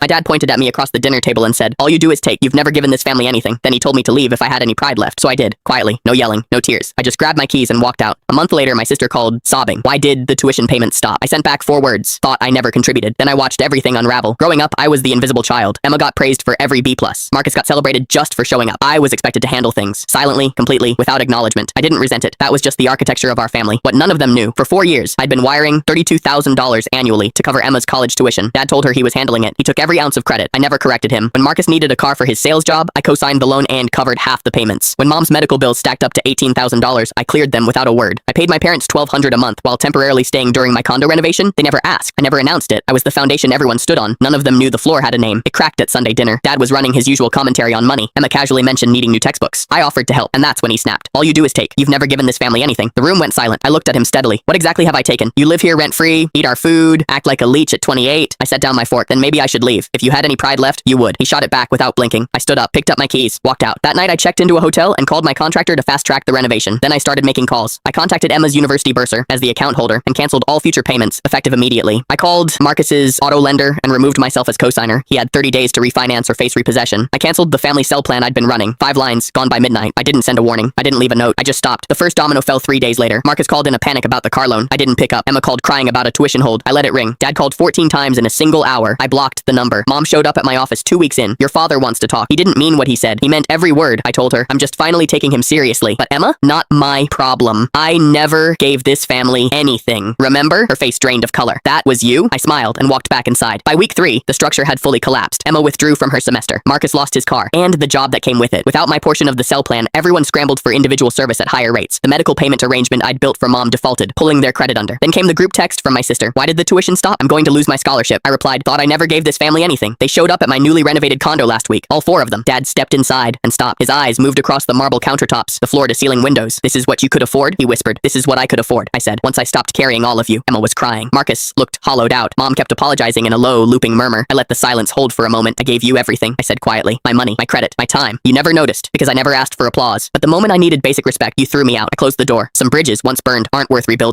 dad pointed at me across the dinner table and said, "All you do is take. You've never given this family anything." Then he told me to leave if I had any pride left. So I did. Quietly. No yelling. No tears. I just grabbed my keys and walked out. A month later, my sister called, sobbing. Why did the tuition payment stop? I sent back 4 words. Thought I never contributed. Then I watched everything unravel. Growing up, I was the invisible child. Emma got praised for every B+. Marcus got celebrated just for showing up. I was expected to handle things. Silently, completely, without acknowledgement. I didn't resent it. That was just the architecture of our family. What none of them knew. For 4 years, I'd been wiring $32,000 annually to cover Emma's college tuition. Dad told her he was handling it. He took every ounce of credit. I never corrected him. When Marcus needed a car for his sales job, I co-signed the loan and covered half the payments. When Mom's medical bills stacked up to $18,000, I cleared them without a word. I paid my parents $1,200 a month while temporarily staying during my condo renovation. They never asked. I never announced it. I was the foundation everyone stood on. None of them knew the floor had a name. It cracked at Sunday dinner. Dad was running his usual commentary on money. Emma casually mentioned needing new textbooks. I offered to help, and that's when he snapped. "All you do is take. You've never given this family anything." The room went silent. I looked at him steadily. "What exactly have I taken? You live here rent-free, eat our food, act like a leech at 28. I set down my fork. "Then maybe I should leave. If you had any pride left, you would." He shot it back without blinking. I stood up, picked up my keys, walked out. That night I checked into a hotel and called my contractor to fast-track the renovation. Then I started making calls. I contacted Emma's university bursar as the account holder and canceled all future payments, effective immediately. I called Marcus's auto lender and removed myself as co-signer. He had 30 days to refinance or face repossession. I canceled the family cell plan I'd been running. 5 lines, gone by midnight. I didn't send a warning. I didn't leave a note. I just stopped. The first domino fell 3 days later. Marcus called in a panic about the car loan. I didn't pick up. Emma called crying about a tuition hold. I let it ring. Dad called 14 times in a single hour. I blocked the number. Mom showed up at my office 2 weeks in. "Your father wants to talk." He didn't mean what he said. He meant every word. I told her. I'm just finally taking him seriously. But Emma? Not my problem. I never gave this family anything. Remember? Her face drained of color. "That was you?" I smiled and walked back inside. By week 3, the structure had fully collapsed. Emma withdrew from her semester. Marcus lost his car and the job that came with it. Without my portion of the cell plan, everyone scrambled for individual service at higher rates. The medical payment arrangement I'd built for Mom defaulted, pulling their credit under. Then came the group text from my sister. "Why did the tuition stop? I'm going to lose my scholarship." I replied, "Thought I never gave this family anything. They showed up at my newly renovated condo last week. All 4 of them." Dad stepped inside and stopped. His eyes moved across the marble countertops, the floor-to-ceiling windows. "This is what you could afford?" he whispered. "This is what I could afford," I said. "Once I stopped carrying all of you." Emma was crying. Marcus looked hollowed out. Mom kept apologizing in a low, looping murmur. I let the silence hold for a moment. "I gave you everything," I said quietly. "My money, my credit, my time. You never noticed, because I never asked for applause. But the moment I needed basic respect, you threw me out." I closed the door. Some bridges, once burned, aren't worth rebuilding.